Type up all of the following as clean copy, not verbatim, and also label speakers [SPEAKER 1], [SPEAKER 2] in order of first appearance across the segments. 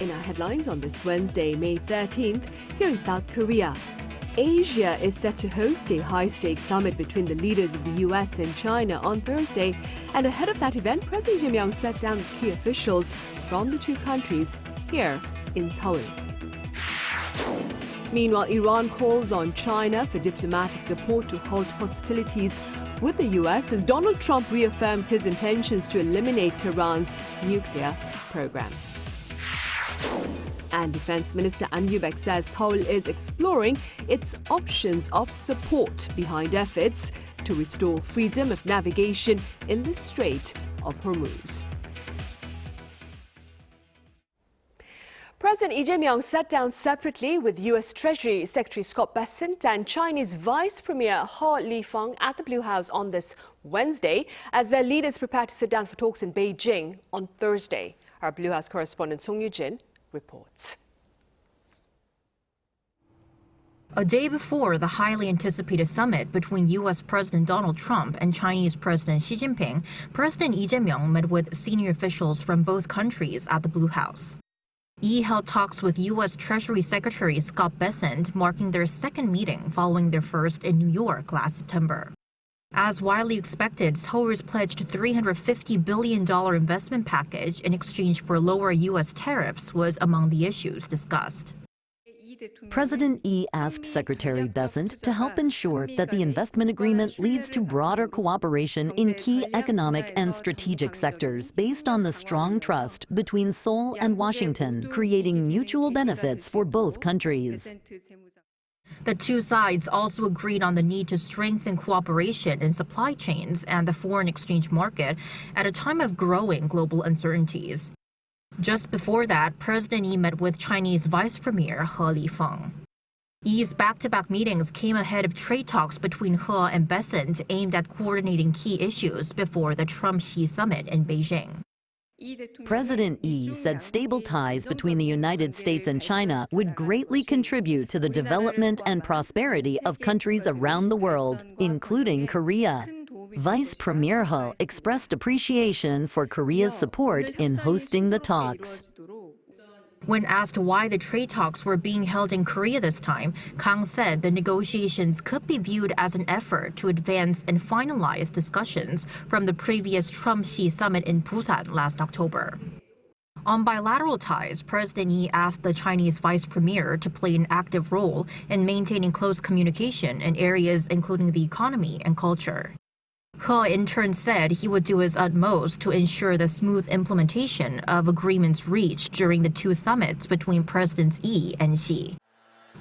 [SPEAKER 1] In our headlines on this Wednesday, May 13th, here in South Korea, Asia is set to host a high-stakes summit between the leaders of the US and China on Thursday. And ahead of that event, President Lee Jae-myung sat down with key officials from the two countries here in Seoul. Meanwhile, Iran calls on China for diplomatic support to halt hostilities with the US as Donald Trump reaffirms his intentions to eliminate Tehran's nuclear program. And Defense Minister An Yu-baek says Seoul is exploring its options of support behind efforts to restore freedom of navigation in the Strait of Hormuz. President Lee Jae-myung sat down separately with U.S. Treasury Secretary Scott Bessent and Chinese Vice Premier He Lifeng at the Blue House on this Wednesday as their leaders prepare to sit down for talks in Beijing on Thursday. Our Blue House correspondent Song Yu-jin reports.
[SPEAKER 2] A day before the highly anticipated summit between U.S. President Donald Trump and Chinese President Xi Jinping, President Lee Jae-myung met with senior officials from both countries at the Blue House. Lee held talks with U.S. Treasury Secretary Scott Bessent, marking their second meeting following their first in New York last September. As widely expected, Seoul's pledged $350 billion investment package in exchange for lower U.S. tariffs was among the issues discussed.
[SPEAKER 3] President Lee asked Secretary Bessent to help ensure that the investment agreement leads to broader cooperation in key economic and strategic sectors based on the strong trust between Seoul and Washington, creating mutual benefits for both countries.
[SPEAKER 2] The two sides also agreed on the need to strengthen cooperation in supply chains and the foreign exchange market at a time of growing global uncertainties. Just before that, President Lee met with Chinese Vice Premier He Lifeng. Lee's back-to-back meetings came ahead of trade talks between He and Bessent aimed at coordinating key issues before the Trump-Xi summit in Beijing.
[SPEAKER 3] President Lee said stable ties between the United States and China would greatly contribute to the development and prosperity of countries around the world, including Korea. Vice Premier He expressed appreciation for Korea's support in hosting the talks.
[SPEAKER 2] When asked why the trade talks were being held in Korea this time, Kang said the negotiations could be viewed as an effort to advance and finalize discussions from the previous Trump-Xi summit in Busan last October. On bilateral ties, President Lee asked the Chinese vice premier to play an active role in maintaining close communication in areas including the economy and culture. He in turn said he would do his utmost to ensure the smooth implementation of agreements reached during the two summits between Presidents Lee and Xi.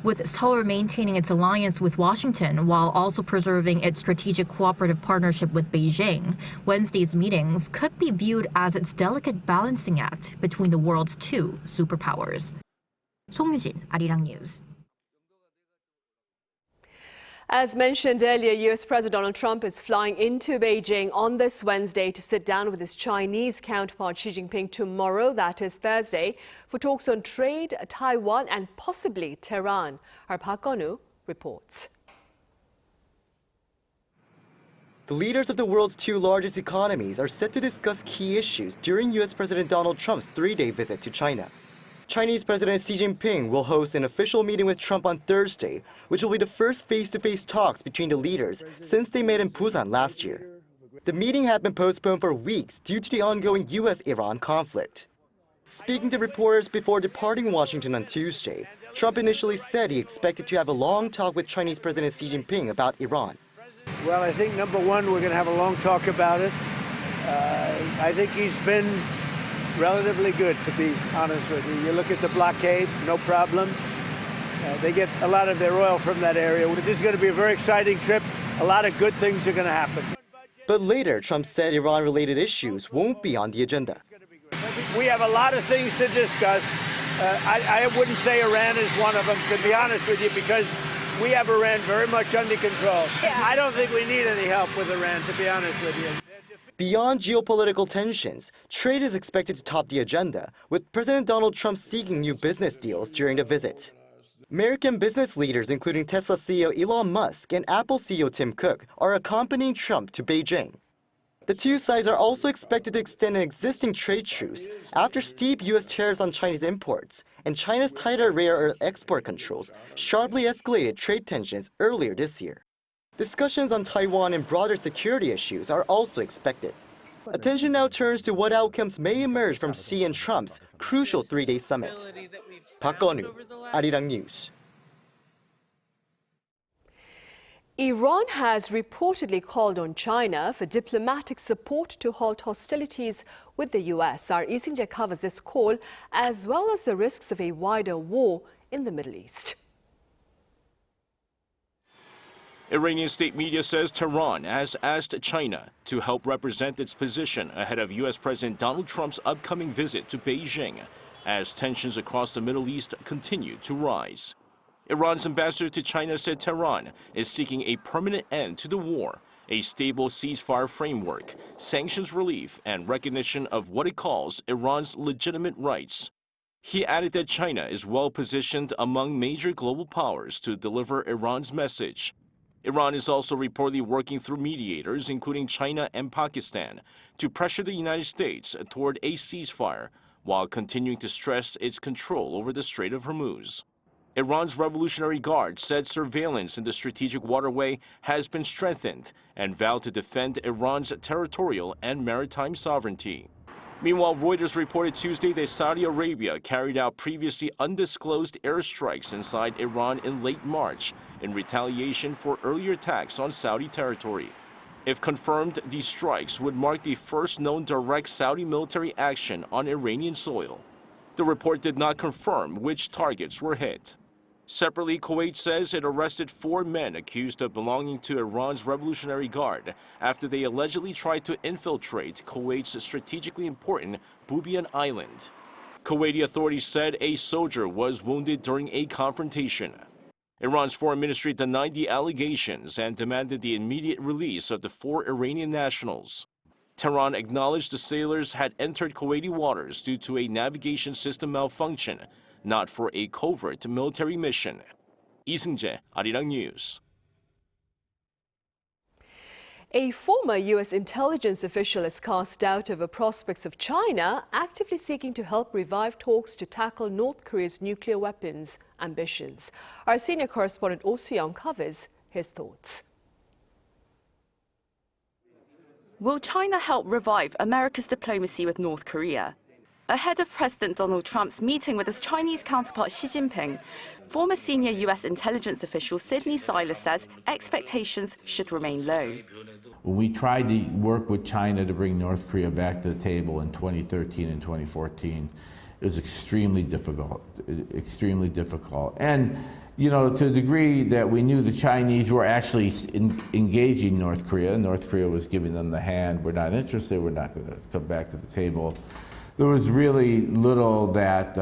[SPEAKER 2] With Seoul maintaining its alliance with Washington while also preserving its strategic cooperative partnership with Beijing, Wednesday's meetings could be viewed as its delicate balancing act between the world's two superpowers. Song Yu-jin, Arirang News.
[SPEAKER 1] As mentioned earlier, U.S. President Donald Trump is flying into Beijing on this Wednesday to sit down with his Chinese counterpart Xi Jinping tomorrow, that is Thursday, for talks on trade, Taiwan and possibly Tehran. Our Park Gonu reports.
[SPEAKER 4] The leaders of the world's two largest economies are set to discuss key issues during U.S. President Donald Trump's three-day visit to China. Chinese President Xi Jinping will host an official meeting with Trump on Thursday, which will be the first face-to-face talks between the leaders since they met in Busan last year. The meeting had been postponed for weeks due to the ongoing U.S.-Iran conflict. Speaking to reporters before departing Washington on Tuesday, Trump initially said he expected to have a long talk with Chinese President Xi Jinping about Iran.
[SPEAKER 5] Well, I think number one, we're going to have a long talk about it. I think he's been relatively good, to be honest with you. You look at the blockade, no problems. They get a lot of their oil from that area. This is going to be a very exciting trip. A lot of good things are going to happen.
[SPEAKER 4] But later, Trump said Iran-related issues won't be on the agenda.
[SPEAKER 5] We have a lot of things to discuss. I wouldn't say Iran is one of them, to be honest with you, because we have Iran very much under control. I don't think we need any help with Iran, to be honest with you.
[SPEAKER 4] Beyond geopolitical tensions, trade is expected to top the agenda, with President Donald Trump seeking new business deals during the visit. American business leaders, including Tesla CEO Elon Musk and Apple CEO Tim Cook, are accompanying Trump to Beijing. The two sides are also expected to extend an existing trade truce after steep U.S. tariffs on Chinese imports and China's tighter rare earth export controls sharply escalated trade tensions earlier this year. Discussions on Taiwan and broader security issues are also expected. Attention now turns to what outcomes may emerge from Xi and Trump's crucial three-day summit. Park Gonu, Arirang News.
[SPEAKER 1] Iran has reportedly called on China for diplomatic support to halt hostilities with the U.S. Our Isingje covers this call as well as the risks of a wider war in the Middle East.
[SPEAKER 6] Iranian state media says Tehran has asked China to help represent its position ahead of U.S. President Donald Trump's upcoming visit to Beijing as tensions across the Middle East continue to rise. Iran's ambassador to China said Tehran is seeking a permanent end to the war, a stable ceasefire framework, sanctions relief, and recognition of what it calls Iran's legitimate rights. He added that China is well positioned among major global powers to deliver Iran's message. Iran is also reportedly working through mediators, including China and Pakistan, to pressure the United States toward a ceasefire, while continuing to stress its control over the Strait of Hormuz. Iran's Revolutionary Guard said surveillance in the strategic waterway has been strengthened and vowed to defend Iran's territorial and maritime sovereignty. Meanwhile, Reuters reported Tuesday that Saudi Arabia carried out previously undisclosed airstrikes inside Iran in late March in retaliation for earlier attacks on Saudi territory. If confirmed, these strikes would mark the first known direct Saudi military action on Iranian soil. The report did not confirm which targets were hit. Separately, Kuwait says it arrested 4 men accused of belonging to Iran's Revolutionary Guard after they allegedly tried to infiltrate Kuwait's strategically important Bubiyan Island. Kuwaiti authorities said a soldier was wounded during a confrontation. Iran's foreign ministry denied the allegations and demanded the immediate release of the 4 Iranian nationals. Tehran acknowledged the sailors had entered Kuwaiti waters due to a navigation system malfunction, not for a covert military mission. Isingje, Arirang News.
[SPEAKER 1] A former U.S. intelligence official has cast doubt over prospects of China actively seeking to help revive talks to tackle North Korea's nuclear weapons ambitions. Our senior correspondent Oh Soo-young covers his thoughts.
[SPEAKER 7] Will China help revive America's diplomacy with North Korea? Ahead of President Donald Trump's meeting with his Chinese counterpart Xi Jinping, former senior U.S. intelligence official Sidney Siler says expectations should remain low.
[SPEAKER 8] When we tried to work with China to bring North Korea back to the table in 2013 and 2014, it was extremely difficult, And, you know, to the degree that we knew the Chinese were actually engaging North Korea was giving them the hand, we're not interested, we're not going to come back to the table. There was really little that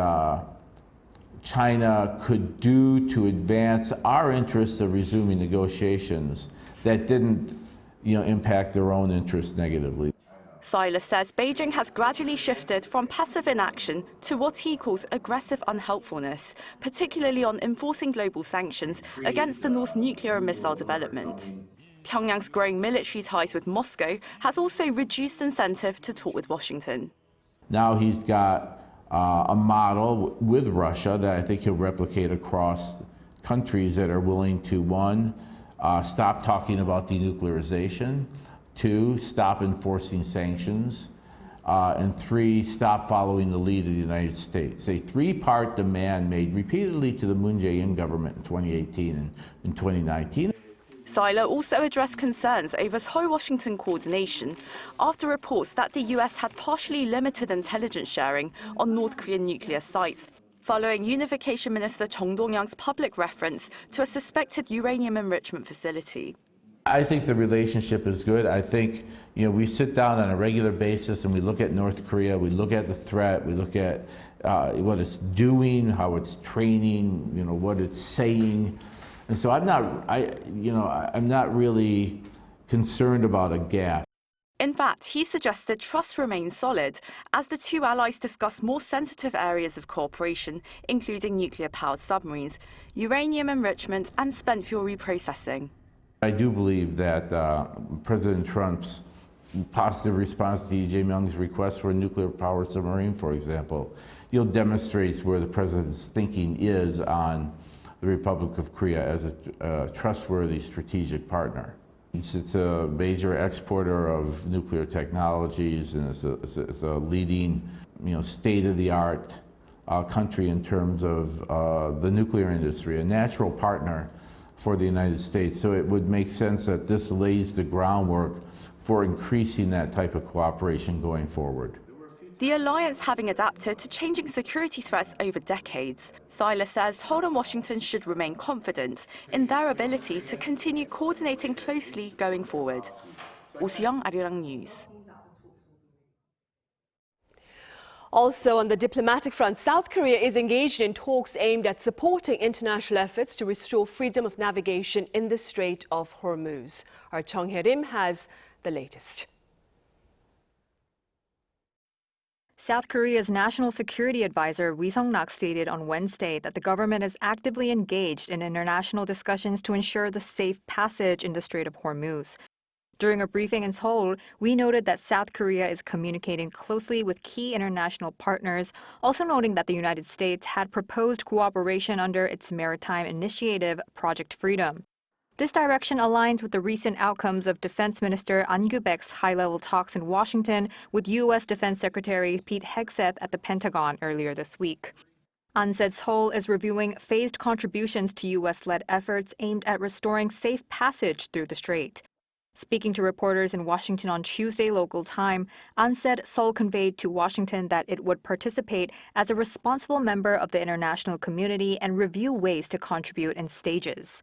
[SPEAKER 8] China could do to advance our interests of resuming negotiations that didn't, impact their own interests negatively.
[SPEAKER 7] Siler says Beijing has gradually shifted from passive inaction to what he calls aggressive unhelpfulness, particularly on enforcing global sanctions against the North's nuclear and missile development. Pyongyang's growing military ties with Moscow has also reduced incentive to talk with Washington.
[SPEAKER 8] Now he's got a model with Russia that I think he'll replicate across countries that are willing to, 1, stop talking about denuclearization, 2, stop enforcing sanctions, and 3, stop following the lead of the United States. A 3-part demand made repeatedly to the Moon Jae-in government in 2018 and in 2019.
[SPEAKER 7] Siler also addressed concerns over Seoul-Washington coordination after reports that the U.S. had partially limited intelligence sharing on North Korean nuclear sites, following Unification Minister Chung Dong-young's public reference to a suspected uranium enrichment facility.
[SPEAKER 8] I think the relationship is good. I think, we sit down on a regular basis and we look at North Korea, we look at the threat, we look at what it's doing, how it's training, what it's saying. And so I'm not really concerned about a gap.
[SPEAKER 7] In fact, he suggested trust remains solid as the two allies discuss more sensitive areas of cooperation, including nuclear-powered submarines, uranium enrichment, and spent fuel reprocessing.
[SPEAKER 8] I do believe that President Trump's positive response to Lee Jae-myung's request for a nuclear-powered submarine, for example, demonstrates where the president's thinking is on the Republic of Korea as a trustworthy strategic partner. It's a major exporter of nuclear technologies, and it's a leading, state-of-the-art country in terms of the nuclear industry, a natural partner for the United States. So it would make sense that this lays the groundwork for increasing that type of cooperation going forward.
[SPEAKER 7] The alliance having adapted to changing security threats over decades, Silas says Seoul and Washington should remain confident in their ability to continue coordinating closely going forward. 오수영, Arirang News.
[SPEAKER 1] Also on the diplomatic front, South Korea is engaged in talks aimed at supporting international efforts to restore freedom of navigation in the Strait of Hormuz. Our Chung Hye-rim has the latest.
[SPEAKER 9] South Korea's National Security Advisor Ri Sung-rak stated on Wednesday that the government is actively engaged in international discussions to ensure the safe passage in the Strait of Hormuz. During a briefing in Seoul, we noted that South Korea is communicating closely with key international partners, also noting that the United States had proposed cooperation under its maritime initiative, Project Freedom. This direction aligns with the recent outcomes of Defense Minister An Gyu-baek's high-level talks in Washington with U.S. Defense Secretary Pete Hegseth at the Pentagon earlier this week. An said Seoul is reviewing phased contributions to U.S.-led efforts aimed at restoring safe passage through the strait. Speaking to reporters in Washington on Tuesday local time, An said Seoul conveyed to Washington that it would participate as a responsible member of the international community and review ways to contribute in stages.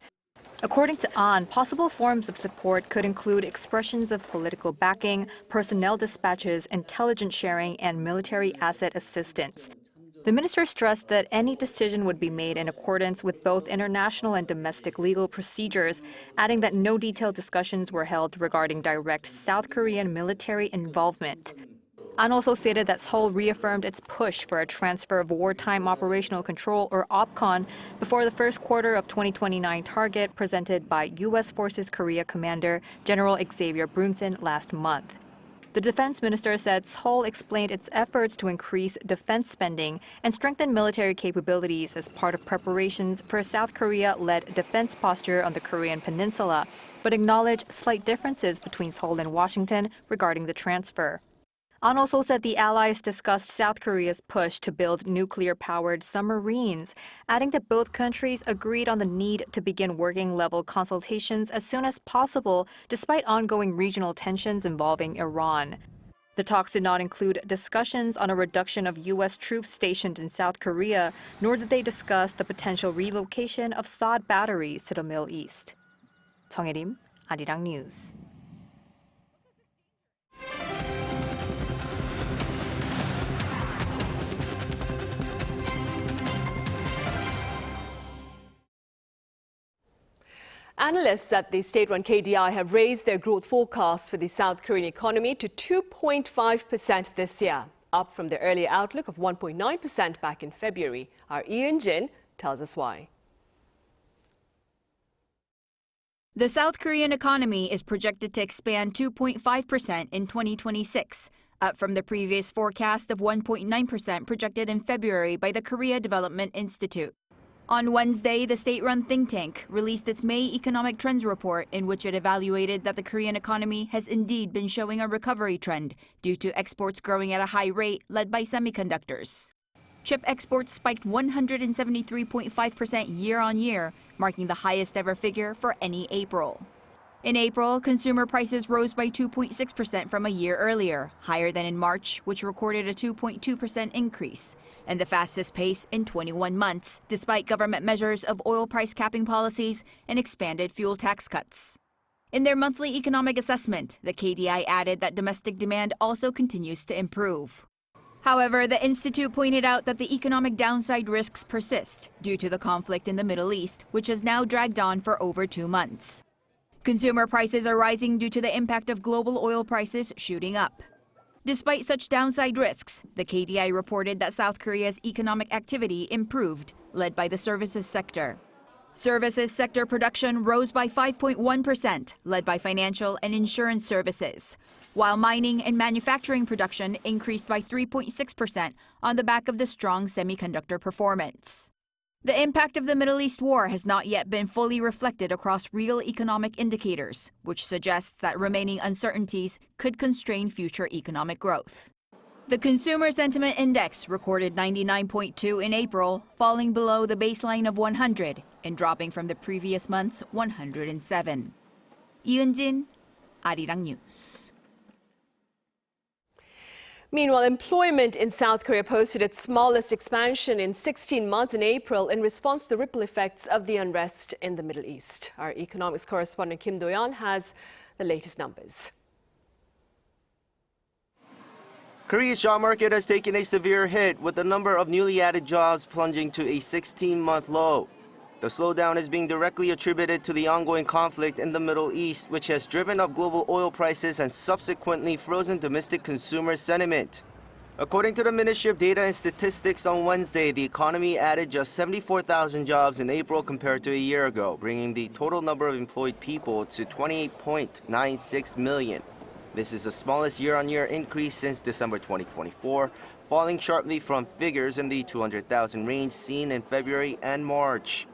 [SPEAKER 9] According to An, possible forms of support could include expressions of political backing, personnel dispatches, intelligence sharing, and military asset assistance. The minister stressed that any decision would be made in accordance with both international and domestic legal procedures, adding that no detailed discussions were held regarding direct South Korean military involvement. An also stated that Seoul reaffirmed its push for a transfer of wartime operational control, or OPCON, before the first quarter of 2029 target presented by U.S. Forces Korea Commander General Xavier Brunson last month. The defense minister said Seoul explained its efforts to increase defense spending and strengthen military capabilities as part of preparations for a South Korea-led defense posture on the Korean peninsula, but acknowledged slight differences between Seoul and Washington regarding the transfer. An also said the allies discussed South Korea's push to build nuclear-powered submarines, adding that both countries agreed on the need to begin working-level consultations as soon as possible, despite ongoing regional tensions involving Iran. The talks did not include discussions on a reduction of U.S. troops stationed in South Korea, nor did they discuss the potential relocation of THAAD batteries to the Middle East. Chung Hye-rim, Arirang News.
[SPEAKER 1] Analysts at the state-run KDI have raised their growth forecast for the South Korean economy to 2.5% this year, up from the earlier outlook of 1.9% back in February. Our Ian Jin tells us why.
[SPEAKER 10] The South Korean economy is projected to expand 2.5% in 2026, up from the previous forecast of 1.9% projected in February by the Korea Development Institute. On Wednesday, the state-run think tank released its May Economic Trends Report, in which it evaluated that the Korean economy has indeed been showing a recovery trend due to exports growing at a high rate led by semiconductors. Chip exports spiked 173.5% year-on-year, marking the highest ever figure for any April. In April, consumer prices rose by 2.6% from a year earlier, higher than in March, which recorded a 2.2% increase, and the fastest pace in 21 months, despite government measures of oil price capping policies and expanded fuel tax cuts. In their monthly economic assessment, the KDI added that domestic demand also continues to improve. However, the institute pointed out that the economic downside risks persist due to the conflict in the Middle East, which has now dragged on for over 2 months. Consumer prices are rising due to the impact of global oil prices shooting up. Despite such downside risks, the KDI reported that South Korea's economic activity improved, led by the services sector. Services sector production rose by 5.1%, led by financial and insurance services. while mining and manufacturing production increased by 3.6% on the back of the strong semiconductor performance. The impact of the Middle East war has not yet been fully reflected across real economic indicators, which suggests that remaining uncertainties could constrain future economic growth. The Consumer Sentiment Index recorded 99.2 in April, falling below the baseline of 100 and dropping from the previous month's 107. 이은진, Arirang News.
[SPEAKER 1] Meanwhile, employment in South Korea posted its smallest expansion in 16 months in April in response to the ripple effects of the unrest in the Middle East. Our economics correspondent Kim Do-yeon has the latest numbers.
[SPEAKER 11] Korea's job market has taken a severe hit, with the number of newly added jobs plunging to a 16-month low. The slowdown is being directly attributed to the ongoing conflict in the Middle East, which has driven up global oil prices and subsequently frozen domestic consumer sentiment. According to the Ministry of Data and Statistics on Wednesday, the economy added just 74,000 jobs in April compared to a year ago, bringing the total number of employed people to 28.96 million. This is the smallest year-on-year increase since December 2024, falling sharply from figures in the 200,000 range seen in February and March.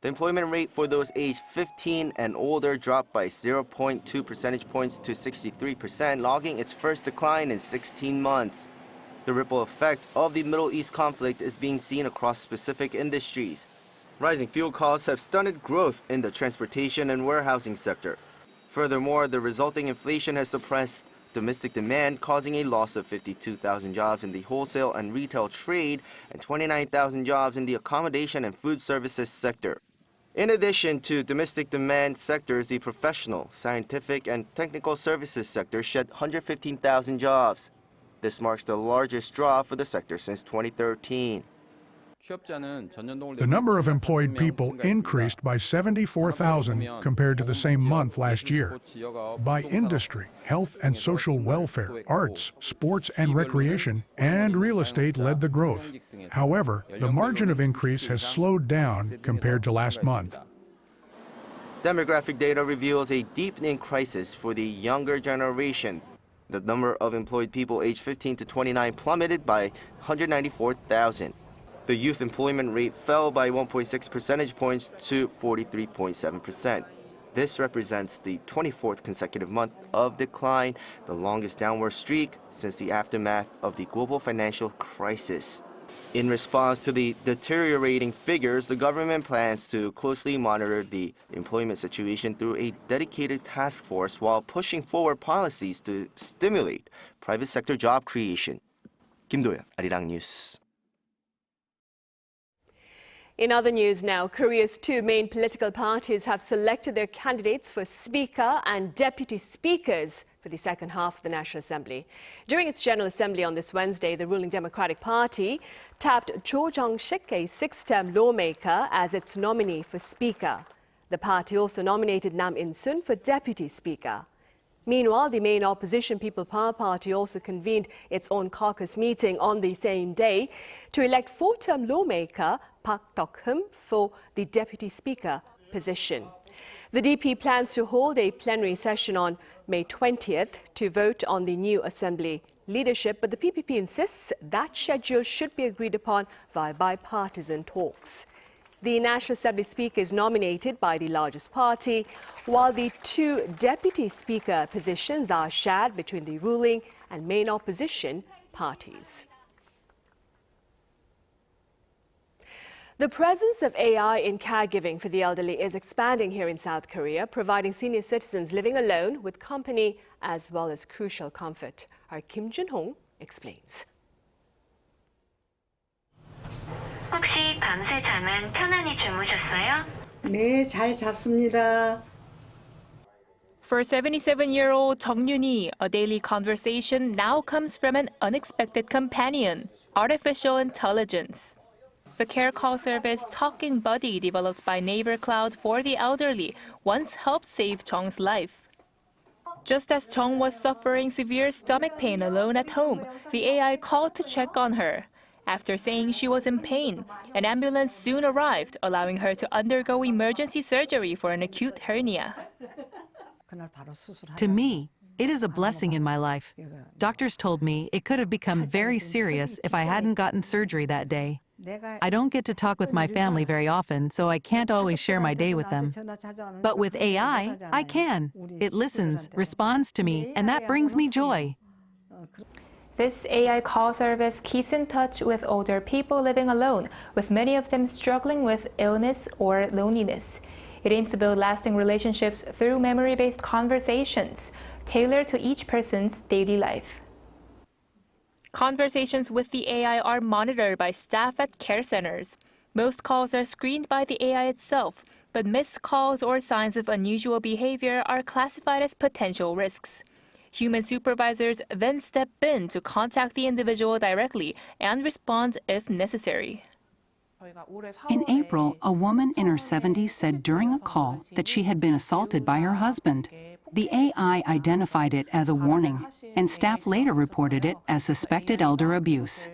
[SPEAKER 11] The employment rate for those aged 15 and older dropped by 0.2 percentage points to 63%, logging its first decline in 16 months. The ripple effect of the Middle East conflict is being seen across specific industries. Rising fuel costs have stunted growth in the transportation and warehousing sector. Furthermore, the resulting inflation has suppressed domestic demand, causing a loss of 52,000 jobs in the wholesale and retail trade and 29,000 jobs in the accommodation and food services sector. In addition to domestic demand sectors, the professional, scientific, and technical services sector shed 115,000 jobs. This marks the largest drop for the sector since 2013.
[SPEAKER 12] The number of employed people increased by 74,000 compared to the same month last year. By industry, health and social welfare, arts, sports and recreation, and real estate led the growth. However, the margin of increase has slowed down compared to last month.
[SPEAKER 11] Demographic data reveals a deepening crisis for the younger generation. The number of employed people aged 15 to 29 plummeted by 194,000. The youth employment rate fell by 1.6 percentage points to 43.7%. This represents the 24th consecutive month of decline, the longest downward streak since the aftermath of the global financial crisis. In response to the deteriorating figures, the government plans to closely monitor the employment situation through a dedicated task force while pushing forward policies to stimulate private sector job creation. Kim Do-yeon, Arirang News.
[SPEAKER 1] In other news now, Korea's two main political parties have selected their candidates for Speaker and Deputy Speakers for the second half of the National Assembly. During its General Assembly on this Wednesday, the ruling Democratic Party tapped Cho Jong-sik, a six-term lawmaker, as its nominee for Speaker. The party also nominated Nam In-sun for Deputy Speaker. Meanwhile, the main opposition People Power Party also convened its own caucus meeting on the same day to elect four-term lawmaker Park Dok-hum for the Deputy Speaker position. The DP plans to hold a plenary session on May 20th to vote on the new Assembly leadership, but the PPP insists that schedule should be agreed upon via bipartisan talks. The National Assembly Speaker is nominated by the largest party, while the two Deputy Speaker positions are shared between the ruling and main opposition parties. The presence of AI in caregiving for the elderly is expanding here in South Korea, providing senior citizens living alone with company as well as crucial comfort. Our Kim Jun-hong explains.
[SPEAKER 13] 혹시 밤새 잠은 편안히 주무셨어요?
[SPEAKER 14] 네, 잘 잤습니다.
[SPEAKER 2] For 77-year-old Jung Yuni, a daily conversation now comes from an unexpected companion, artificial intelligence. The care call service Talking Buddy, developed by Neighbor Cloud for the elderly, once helped save Jung's life. Just as Jung was suffering severe stomach pain alone at home, the AI called to check on her. After saying she was in pain, an ambulance soon arrived, allowing her to undergo emergency surgery for an acute hernia.
[SPEAKER 15] To me, It is a blessing in my life. Doctors told me it could have become very serious if I hadn't gotten surgery that day. I don't get to talk with my family very often, so I can't always share my day with them. But with AI, I can. It listens, responds to me, and that brings me joy.
[SPEAKER 16] This AI call service keeps in touch with older people living alone, with many of them struggling with illness or loneliness. It aims to build lasting relationships through memory-based conversations, tailored to each person's daily life. Conversations with the AI are monitored by staff at care centers. Most calls are screened by the AI itself, but missed calls or signs of unusual behavior are classified as potential risks. Human supervisors then step in to contact the individual directly and respond if necessary.
[SPEAKER 17] In April, a woman in her 70s said during a call that she had been assaulted by her husband. The AI identified it as a warning, and staff later reported it as suspected elder abuse.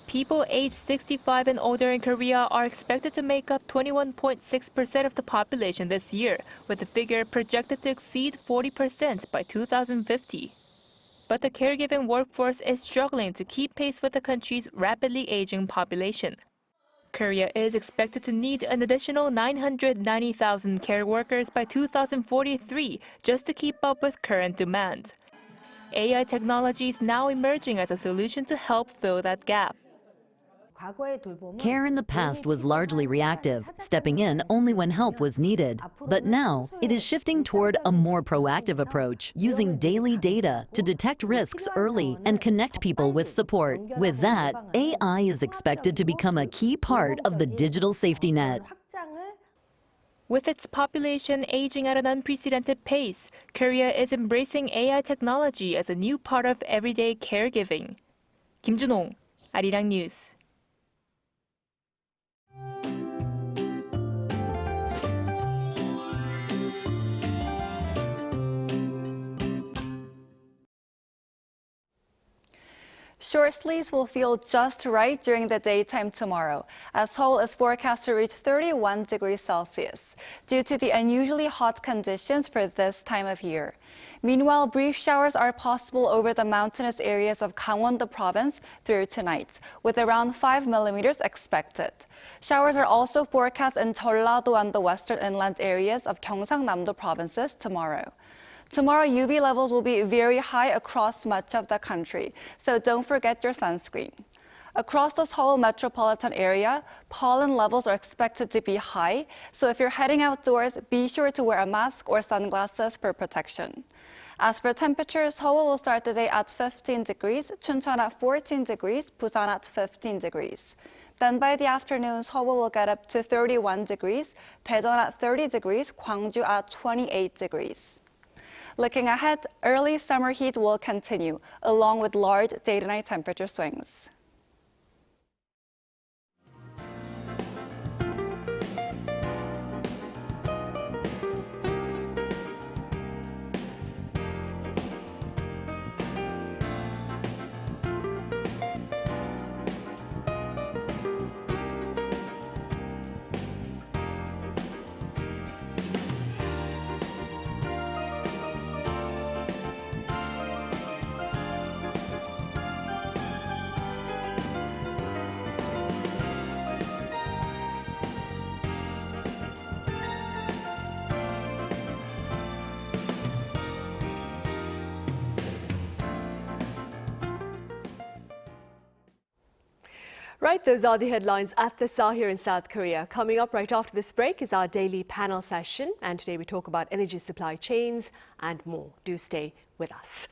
[SPEAKER 16] People aged 65 and older in Korea are expected to make up 21.6% of the population this year, with the figure projected to exceed 40% by 2050. But the caregiving workforce is struggling to keep pace with the country's rapidly aging population. Korea is expected to need an additional 990,000 care workers by 2043 just to keep up with current demand. AI technology is now emerging as a solution to help fill that gap.
[SPEAKER 3] Care in the past was largely reactive, stepping in only when help was needed. But now, it is shifting toward a more proactive approach, using daily data to detect risks early and connect people with support. With that, AI is expected to become a key part of the digital safety net.
[SPEAKER 16] With its population aging at an unprecedented pace, Korea is embracing AI technology as a new part of everyday caregiving. Kim Jun-hong, Arirang News.
[SPEAKER 18] Short sleeves will feel just right during the daytime tomorrow, as Seoul is forecast to reach 31 degrees Celsius due to the unusually hot conditions for this time of year. Meanwhile, brief showers are possible over the mountainous areas of Gangwon-do province through tonight, with around 5 millimeters expected. Showers are also forecast in Jeollado and the western inland areas of Gyeongsang-namdo provinces tomorrow. Tomorrow, UV levels will be very high across much of the country, so don't forget your sunscreen. Across the Seoul metropolitan area, pollen levels are expected to be high, so if you're heading outdoors, be sure to wear a mask or sunglasses for protection. As for temperatures, Seoul will start the day at 15 degrees, Chuncheon at 14 degrees, Busan at 15 degrees. Then by the afternoon, Seoul will get up to 31 degrees, Daejeon at 30 degrees, Gwangju at 28 degrees. Looking ahead, early summer heat will continue, along with large day-to-night temperature swings.
[SPEAKER 1] Right, those are the headlines at this hour here in South Korea. Coming up right after this break is our daily panel session, and today we talk about energy supply chains and more. Do stay with us.